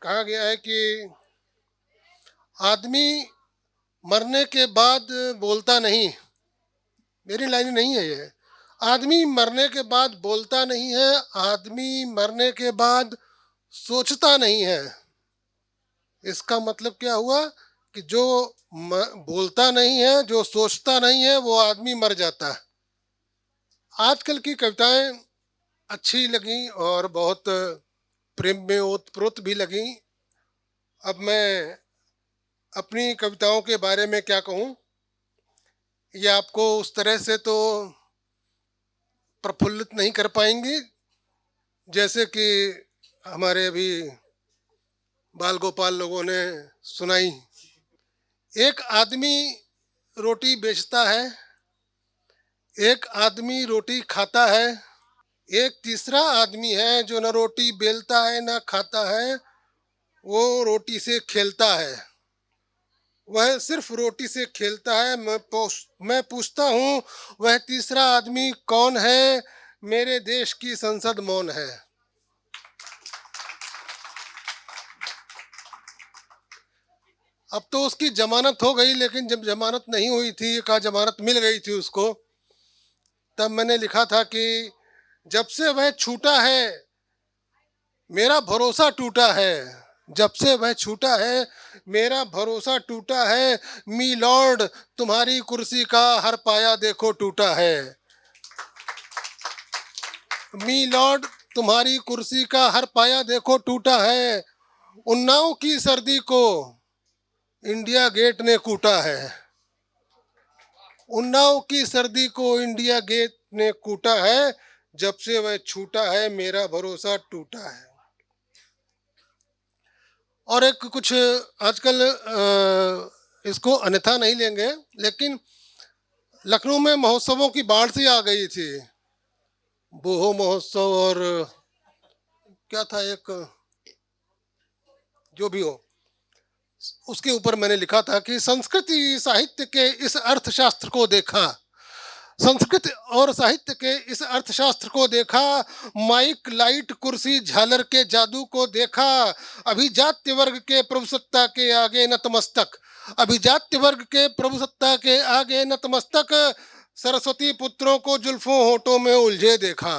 कहा गया है कि आदमी मरने के बाद बोलता नहीं। मेरी लाइन नहीं है ये। आदमी मरने के बाद बोलता नहीं है, आदमी मरने के बाद सोचता नहीं है। इसका मतलब क्या हुआ कि जो बोलता नहीं है, जो सोचता नहीं है, वो आदमी मर जाता है। आजकल की कविताएं अच्छी लगी और बहुत प्रेम में ओतप्रोत भी लगी। अब मैं अपनी कविताओं के बारे में क्या कहूँ, ये आपको उस तरह से तो प्रफुल्लित नहीं कर पाएंगी जैसे कि हमारे अभी बाल गोपाल लोगों ने सुनाई। एक आदमी रोटी बेचता है, एक आदमी रोटी खाता है, एक तीसरा आदमी है जो न रोटी बेलता है न खाता है, वो रोटी से खेलता है। वह सिर्फ रोटी से खेलता है। मैं पूछता हूँ, वह तीसरा आदमी कौन है? मेरे देश की संसद मौन है। अब तो उसकी जमानत हो गई, लेकिन जब जमानत नहीं हुई थी, का जमानत मिल गई थी उसको, तब मैंने लिखा था कि जब से वह छूटा है मेरा भरोसा टूटा है। जब से वह छूटा है मेरा भरोसा टूटा है। मी लॉर्ड तुम्हारी कुर्सी का हर पाया देखो टूटा है। मी लॉर्ड तुम्हारी कुर्सी का हर पाया देखो टूटा है। उन्नाव की सर्दी को इंडिया गेट ने कूटा है। उन्नाव की सर्दी को इंडिया गेट ने कूटा है। जब से वह छूटा है मेरा भरोसा टूटा है। और एक कुछ आजकल इसको अन्यथा नहीं लेंगे, लेकिन लखनऊ में महोत्सवों की बाढ़ सी आ गई थी। बोहो महोत्सव और क्या था एक, जो भी हो, उसके ऊपर मैंने लिखा था कि संस्कृति साहित्य के इस अर्थशास्त्र को देखा, संस्कृत और साहित्य के इस अर्थशास्त्र को देखा, माइक लाइट कुर्सी झालर के जादू को देखा। अभिजात्य वर्ग के प्रभुसत्ता के आगे नतमस्तक, अभिजात्य वर्ग के प्रभुसत्ता के आगे नतमस्तक, सरस्वती पुत्रों को जुल्फों होठों में उलझे देखा।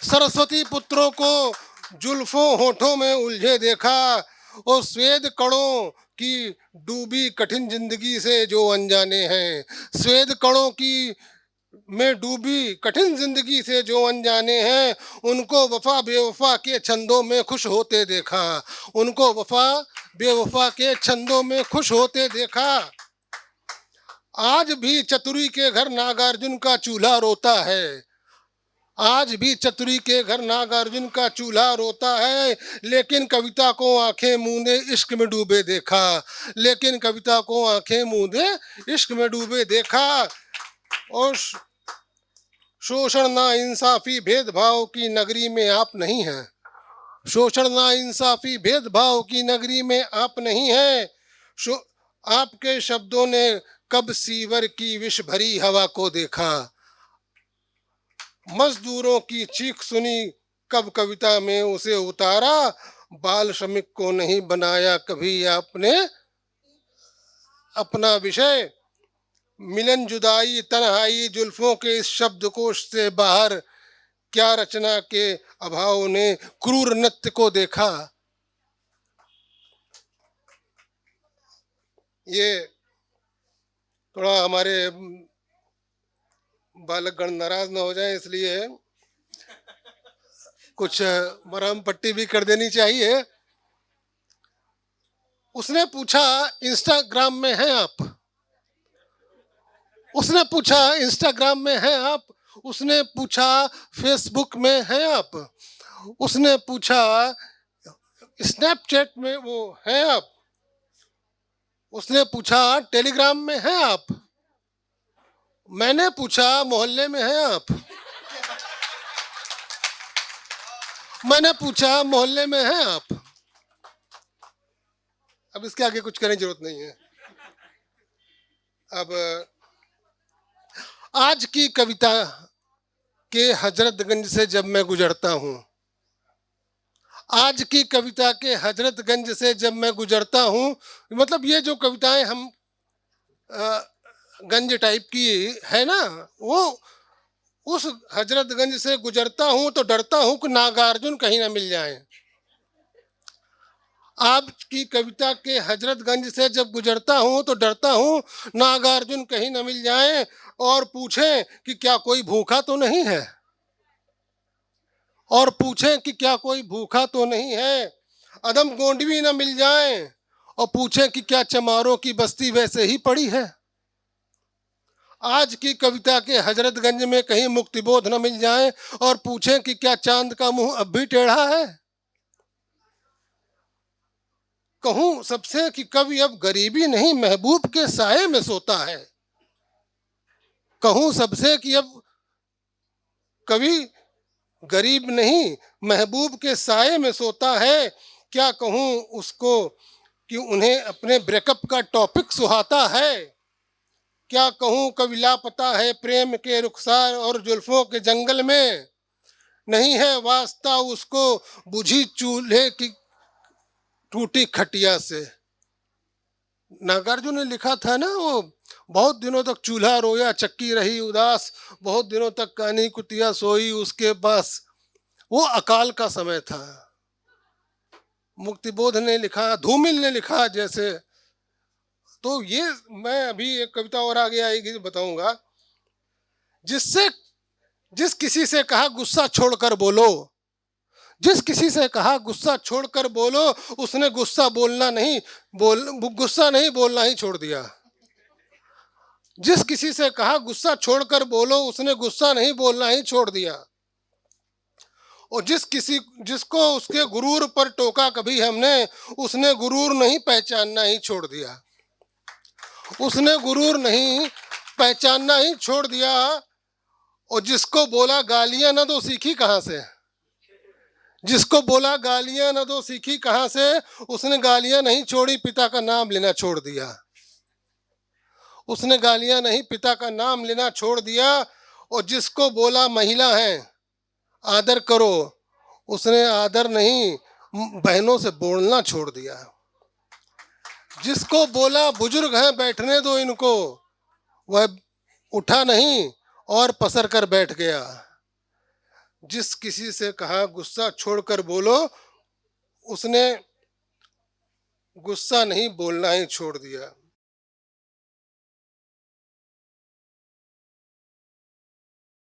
सरस्वती पुत्रों को जुल्फों होठों में उलझे देखा। और स्वेद कणों की डूबी कठिन जिंदगी से जो अनजाने हैं, स्वेद कणों की में डूबी कठिन जिंदगी से जो अनजाने हैं, उनको वफा बेवफा के छंदों में खुश होते देखा। उनको वफा बेवफा के छंदों में खुश होते देखा। आज भी चतुरी के घर नागार्जुन का चूल्हा रोता है। आज भी चतुरी के घर नागार्जुन का चूल्हा रोता है। लेकिन कविता को आंखें मूंदे इश्क में डूबे देखा। लेकिन कविता को आंखें मूंदे इश्क में डूबे देखा। और शोषण ना इंसाफी भेदभाव की नगरी में आप नहीं हैं। शोषण ना इंसाफी भेदभाव की नगरी में आप नहीं हैं। आपके शब्दों ने कब सीवर की विष भरी हवा को देखा। मजदूरों की चीख सुनी कब कविता में उसे उतारा। बाल श्रमिक को नहीं बनाया कभी आपने अपना विषय। मिलन जुदाई तन्हाई जुल्फों के इस शब्दकोश से बाहर क्या रचना के अभाव ने क्रूर नृत्य को देखा। ये थोड़ा हमारे बालकगण नाराज ना हो जाए, इसलिए कुछ मरहम पट्टी भी कर देनी चाहिए। उसने पूछा इंस्टाग्राम में हैं आप। उसने पूछा इंस्टाग्राम में हैं आप। उसने पूछा फेसबुक में हैं आप। उसने पूछा स्नैपचैट में वो हैं आप। उसने पूछा टेलीग्राम में हैं आप। मैंने पूछा मोहल्ले में हैं आप। मैंने पूछा मोहल्ले में हैं आप। अब इसके आगे कुछ करने की जरूरत नहीं है। अब आज की कविता के हजरतगंज से जब मैं गुजरता हूँ, आज की कविता के हजरतगंज से जब मैं गुजरता हूँ, मतलब ये जो कविताएं हम अ, गंज टाइप की है ना, वो उस हजरतगंज से गुजरता हूँ तो डरता हूँ कि नागार्जुन कहीं ना मिल जाए। आपकी कविता के हजरतगंज से जब गुजरता हूँ तो डरता हूँ नागार्जुन कहीं न मिल जाए और पूछें कि क्या कोई भूखा तो नहीं है, और पूछें कि क्या कोई भूखा तो नहीं है। अदम गोंडवी न मिल जाए और पूछें कि क्या चमारों की बस्ती वैसे ही पड़ी है। आज की कविता के हजरतगंज में कहीं मुक्तिबोध न मिल जाए और पूछें कि क्या चांद का मुंह अब भी टेढ़ा है। कहूं सबसे कि कवि अब गरीबी नहीं महबूब के साए में सोता है। कहूं सबसे कि अब कवि गरीब नहीं महबूब के साए में सोता है। क्या कहूं उसको कि उन्हें अपने ब्रेकअप का टॉपिक सुहाता है। क्या कहूं कवि लापता है प्रेम के रुखसार और जुल्फों के जंगल में, नहीं है वास्ता उसको बुझी चूल्हे की टूटी खटिया से। नागार्जुन ने लिखा था ना वो, बहुत दिनों तक चूल्हा रोया चक्की रही उदास, बहुत दिनों तक कानी कुतिया सोई उसके पास। वो अकाल का समय था। मुक्तिबोध ने लिखा, धूमिल ने लिखा जैसे। तो ये मैं अभी एक कविता और आगे आएगी तो बताऊंगा। जिससे जिस किसी से कहा गुस्सा छोड़कर बोलो, जिस किसी से कहा गुस्सा छोड़कर बोलो, उसने गुस्सा नहीं बोलना ही छोड़ दिया। जिस किसी से कहा गुस्सा छोड़कर बोलो, उसने गुस्सा नहीं बोलना ही छोड़ दिया। और जिसको उसके गुरूर पर टोका कभी हमने, उसने गुरूर नहीं पहचानना ही छोड़ दिया। उसने गुरूर नहीं पहचानना ही छोड़ दिया। और जिसको बोला गालियां ना दो सीखी कहां से, जिसको बोला गालियां ना दो सीखी कहां से, उसने गालियां नहीं छोड़ी पिता का नाम लेना छोड़ दिया। उसने गालियां नहीं पिता का नाम लेना छोड़ दिया। और जिसको बोला महिला है आदर करो, उसने आदर नहीं बहनों से बोलना छोड़ दिया। जिसको बोला बुजुर्ग हैं बैठने दो इनको, वह उठा नहीं और पसर कर बैठ गया। जिस किसी से कहा गुस्सा छोड़कर बोलो, उसने गुस्सा नहीं बोलना ही छोड़ दिया।